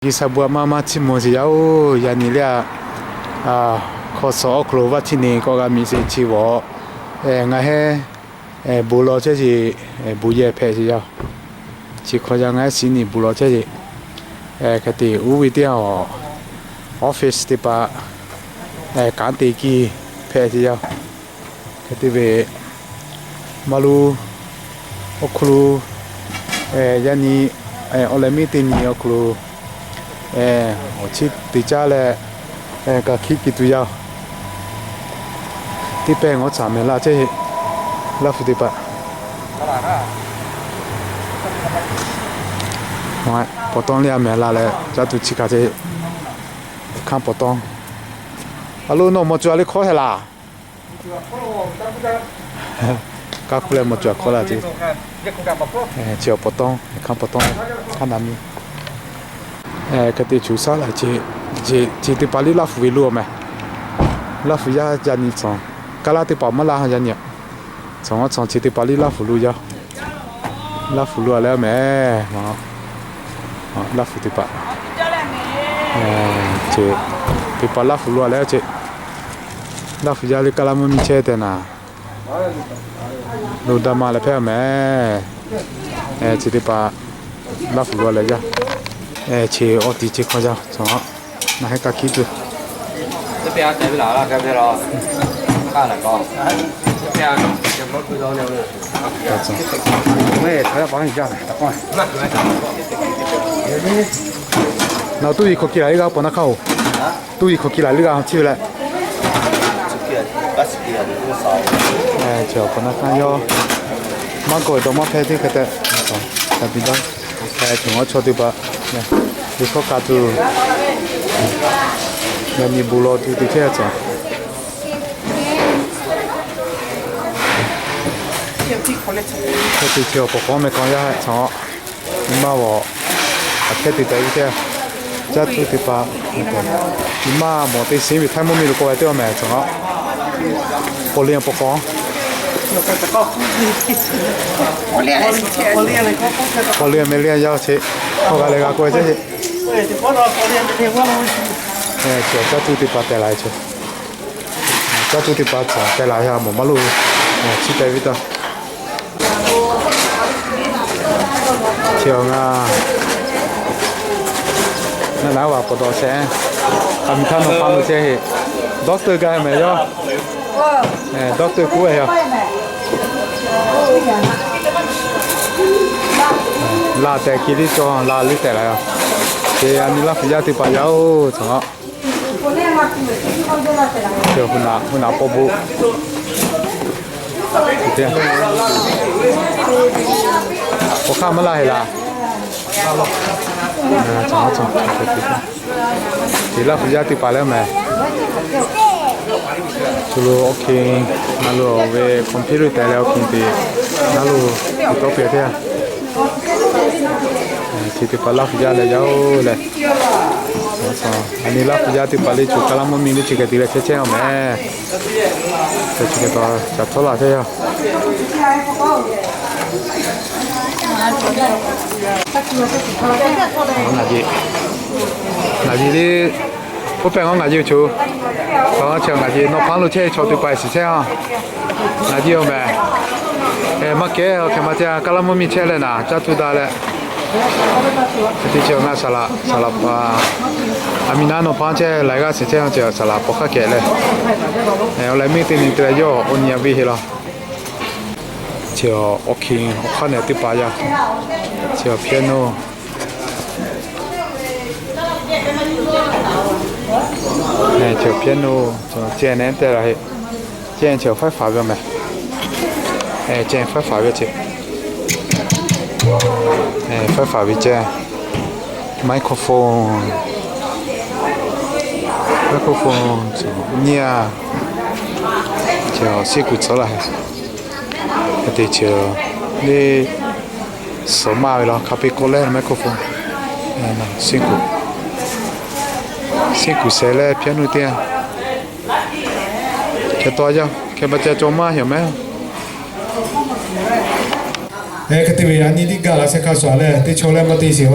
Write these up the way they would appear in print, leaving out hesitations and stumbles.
Di sebuah mama cimo siau ya ni lia khoso klova chini ko ga mi se chiwo nga he bulo che ji buye phe siau chi kho ja nga sini bulo che ji ka ti u wi dia office ti pa kan ti ki phe siau ka ti ve malu oklu ya ni ole mi ti ni oklu我去对家嘞，个去给对呀，这边我查没啦，这老夫的吧，我不当了没啦嘞，这都去看这看不当，阿路那么主要的考下啦，刚回来么主要考了这，只要不当看不当看哪米。cái tiền chủ sao là chỉ từ Bali là phụ luôn mà là phụ gia gia đình chồng cái là từ bảo mà là gia đình chồng chồng chỉ từ Bali là phụ luôn ya là phụ luôn là mẹ mà là phụ từ bảo chỉ từ Bali là phụ luôn là chỉ là phụ gia đi cái là mình chơi thế nào đồ đam mà là phải mẹ chỉ từ bảo là phụ luôn là ya chế ở đi chế khoa giáo, xong đó, nó hay cả kỹ thuật. Cái bia cái nào là cái nào, cái này có. Cái bia cái món cứ đó nữa. Mấy thằng bạn gì ra này, tập coi. Nào tôi có kia cái bọn nó khâu, tôi có kia cái chịu lại. Chờ bọn nó khăn yo, mang coi đồ mang phải thì cái đấy, tại vì đó, chúng nó cho đi ba. Đi có cả tu nhà mi bù lô tu đi theo chứ cái chiều bộ con mấy con ya chó nhưng mà bỏ cái thì tới theo chắc tu thì ba nhưng mà một tí xíu bị thay mua mì được coi tiêu mẹ chó bộ liền bộ con bộ liền mấy liền giao chế họ cái này coi chứ chiều cho tôi đi bắt tay lại chứ cho tôi đi bắt tay lại ha một malu chỉ tay với ta chiều nga nó nói vào bộ xe mình thân nó phăng xe doctor cái mày cho doctor cũ ấy là tại kia đi cho là lý tại lại thì anh là phải ra thì phải giáo chẳng chờ hôm nào bố thế có khám mới lại là chẳng thì là phải ra thì phải mà chulu ok nalu về computer tại đâu thì nalu có phải thế thì phải là phải ra là giáo này anh là phải ra thì phải lấy chụp cái mình đi chỉ cái gì là chơi chơi mà chơi cái đó chặt thôi là thế à là gì đi có phải không là gì chú có chẳng là gì nó phá luôn chơi cho tụi bay xí à là gì không mẹ em mắc cái mà chơi cái làm mình chơi lên à chắc tụi ta lên thì chiều ngày salad mình ăn nó phá chơi lại cái xí chơi chiều salad bóc cái lên em lại mình tin từ giờ ôn nhà vi rồi chiều ok khó này tụi bay à chiều piano này chiều piano chơi nén thế là chơi chiều phải phá về mày chơi phải phá về chứ phải phá về chơi microphone nha chiều xí cụt số lại thì chiều đi số màu đó copy color microphone xí cụt xe lên piano tiền cái to chưa cái bát cha cho má hiểu mấy cái tivi anh đi gà là sẽ cá sấu lên thì cho lên một tí xíu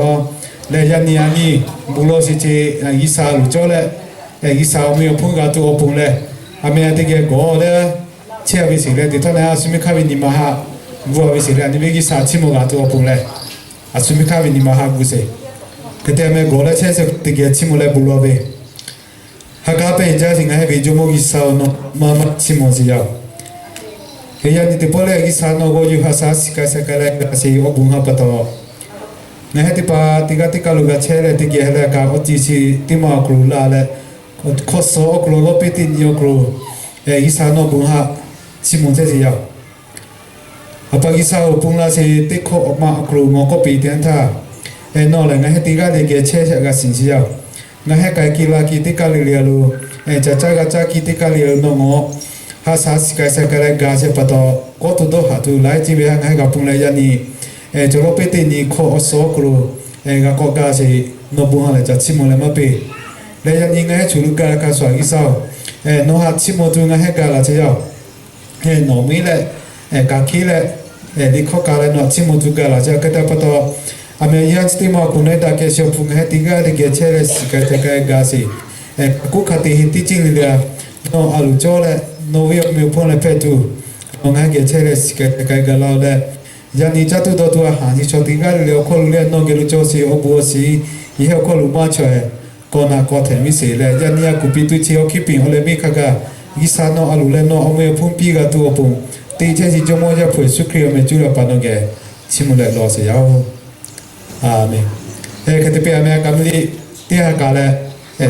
le ya ni ani bulo si che isa lu cho le isa o mi o phun ga tu o pun le ame ate ke go le che abi si le ti to na asumi kha bi ni ma ha bu abi si le ni be isa chi mo ga tu o pun le asumi kha bi ni ma ha bu se kete me go le che se ti ke chi mo le bulo be ha ka pe ja sing ha be jo mo isa no ma chi mo si ya ya ni te pole isa no go ju ha sa si ka se ka le ka se o bun ha pa to na he te pa tiga lu ga che le ti ke hele ka o ti si ti ma kru la le ko so o kru lo pe ti ni o kru isa no bun ha chi mo se si ya apa isa o bun la se te ko o ma kru mo ko pi ten tha no le na he tiga le ke che ga sin si ya na he ka ki la ki te ka le lu cha cha ga cha ki te ka le no mo ha sa si ka se ka le ga se pa to ko to do ha tu lai chi be ha ga pun le ya ni cho lo pe te ni ko so kru ga ko ga se no bu ha le cha chi mo le ma pe le ya ni nga chu lu ka ka so gi sa no ha chi mo tu nga he ga la che ya no mi le ka ki le di ko ka le no chi mo tu ga la cha ka ta pa to a me ya sti ma ku ne ta ke sho pu nga ti ga le ke che le si ka te ka ga si ku ka te hi ti ching le no a lu cho le no vi mi pu le pe tu nga ke che le si ka te ka ga la le ya ni cha tu do tu ha ni cho ti ga le ko lu le no ge lu cho si o bu si i he ko lu ma cho ko na ko the mi se le ya ni ya ku pi tu chi o ki pi o le mi kha ga gi sa no a lu le no o me phun pi ga tu o pu ti che si jo mo ja phu su kri o me ju la pa no ge chi mu le lo se ya amen ke te pe me ka mi ti ha ka le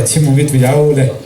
chi mu vi tu ya o le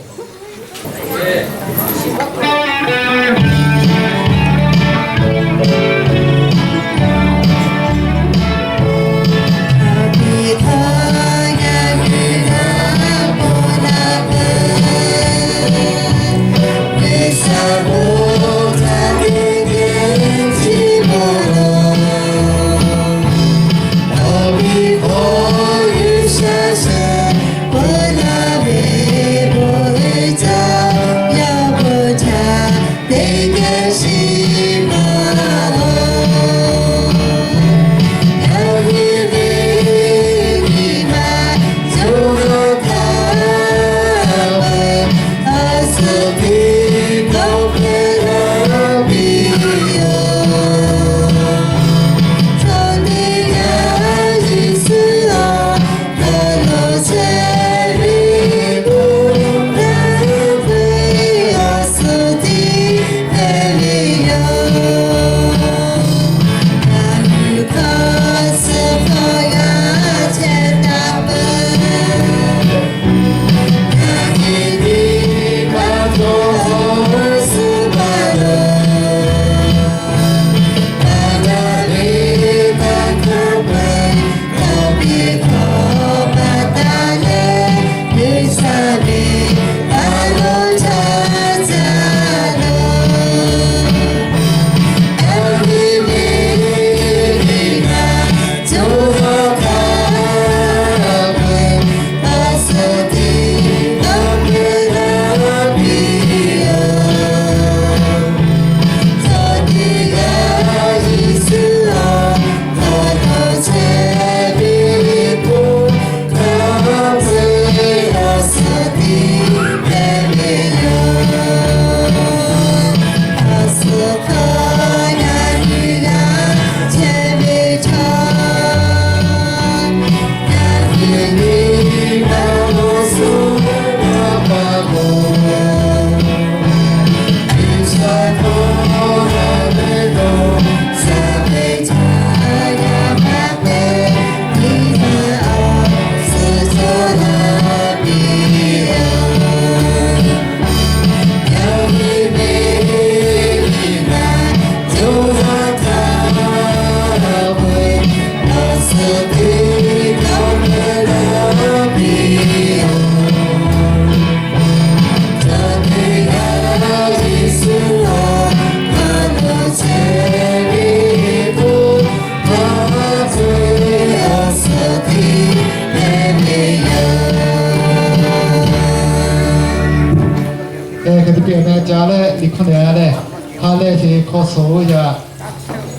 cái tiền này trả lại đi con này này hai này thì có số giờ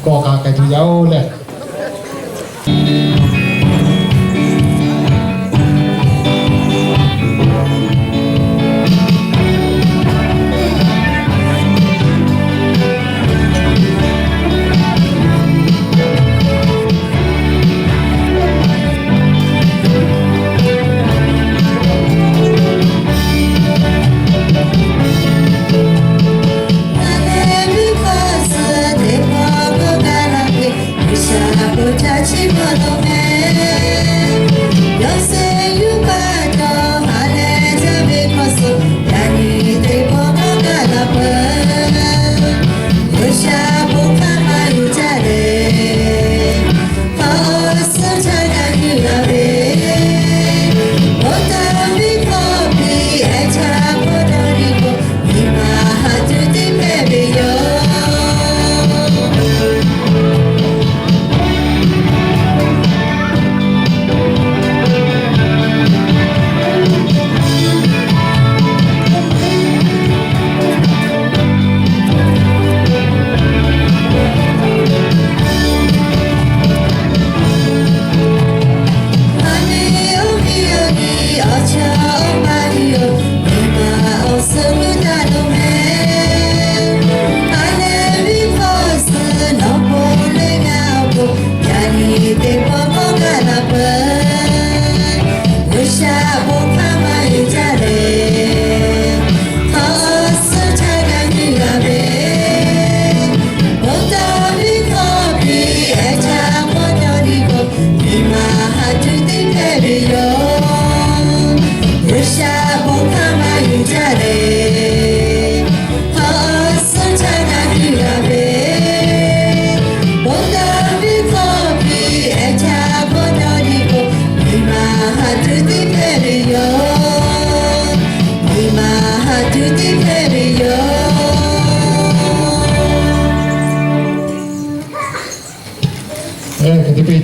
có cả cái thứ giáo này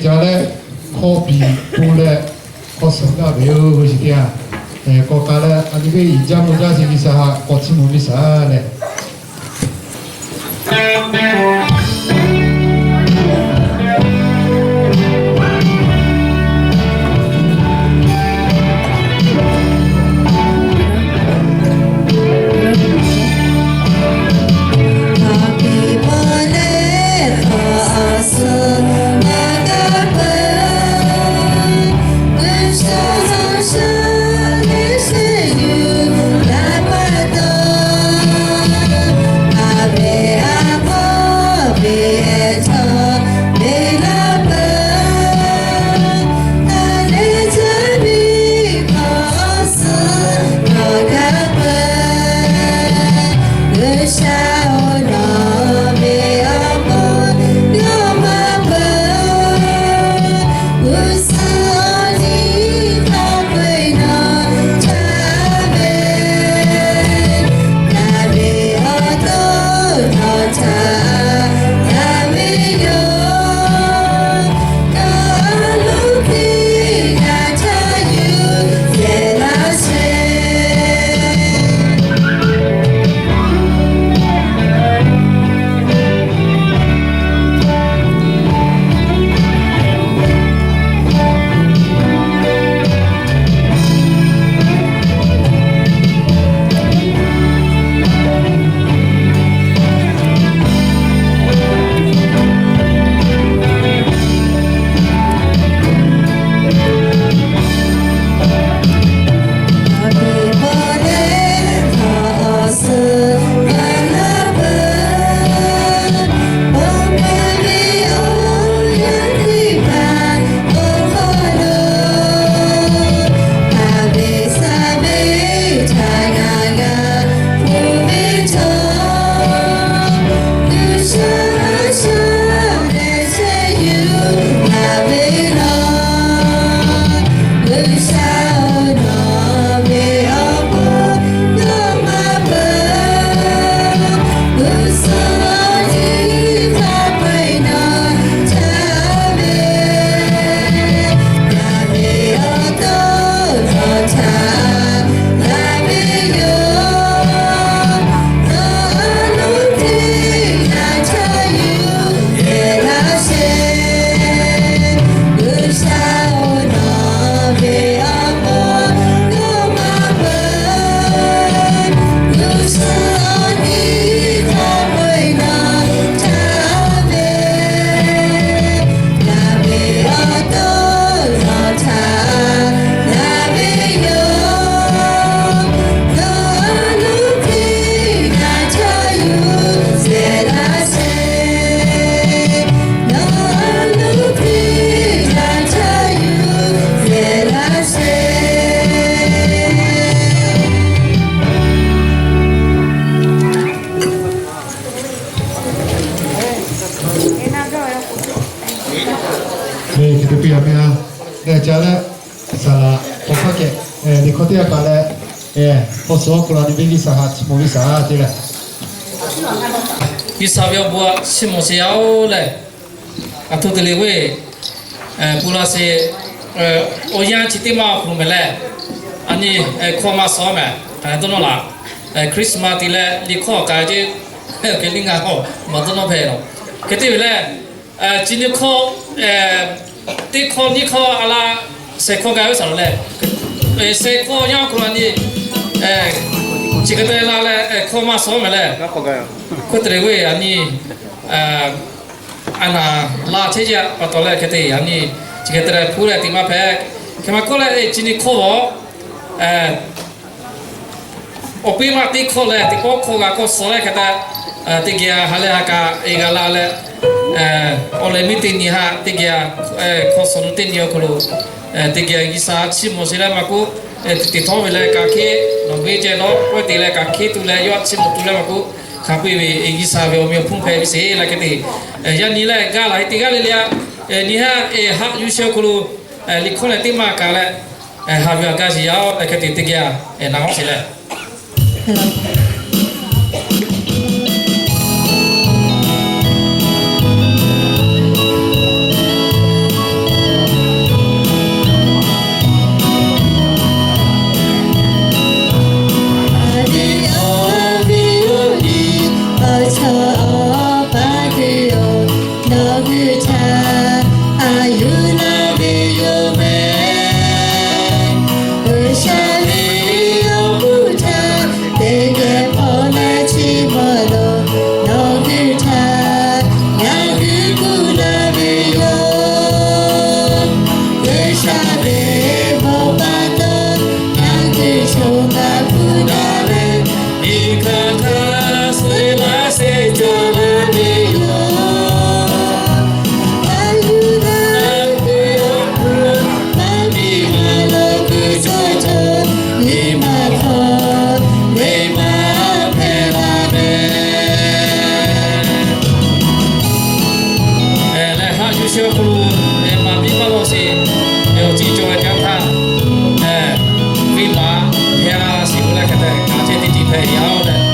家咧可比不咧可生噶没有嗰時啲啊，國家咧啊呢邊而家冇家是其實係國際冇咩啥咧。家咧啥啦，我发觉你看啲阿咧，我所过啦，你俾啲啥下冇啲啥啲咧。伊啥要不是么是要嘞？啊，头的嘞喂，不啦是我养起的嘛，不没嘞，啊你看嘛少没，都弄啦，Christmas 的嘞，你看感觉给你看好，没得弄配了，给对嘞，今天考对考你考阿拉谁考该为啥嘞？谁考养过了你这个对啦嘞，考嘛少没嘞？可得嘞喂，啊你安那拉车家把到来可得，啊你这个对铺来地嘛拍，看嘛过来今天考我我比嘛对考嘞，对我考个考少嘞可得，对个哈嘞哈个一个啦嘞。我来没听你哈，这个考试no听你要考喽，这个伊啥起模式来嘛个，这套回来假期，农业节咯，我这来假期都来要起模都来嘛个，看不为伊啥为我们要碰拍些来个的，像你来干来，这个来了，你哈哈有些考喽，你考来对嘛干来，哈为干是要来个的这个哪好些来。ပဲရောက်တယ်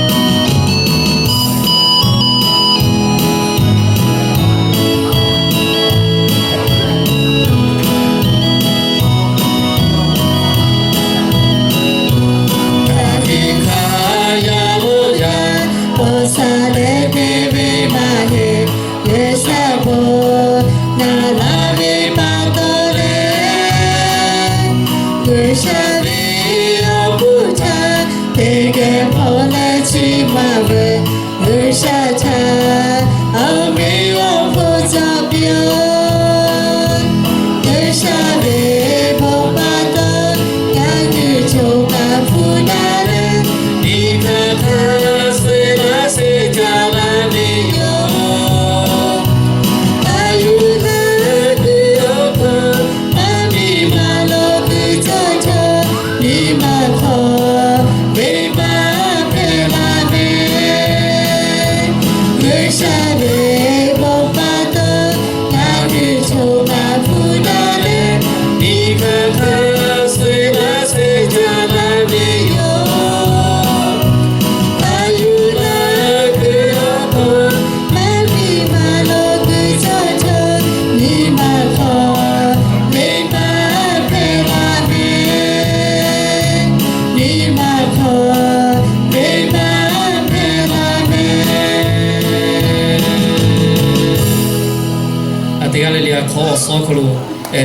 ခေါ်ဆောခလို့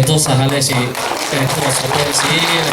တော့စာဟာလဲရှိခေါ်ဆောပဲရှိ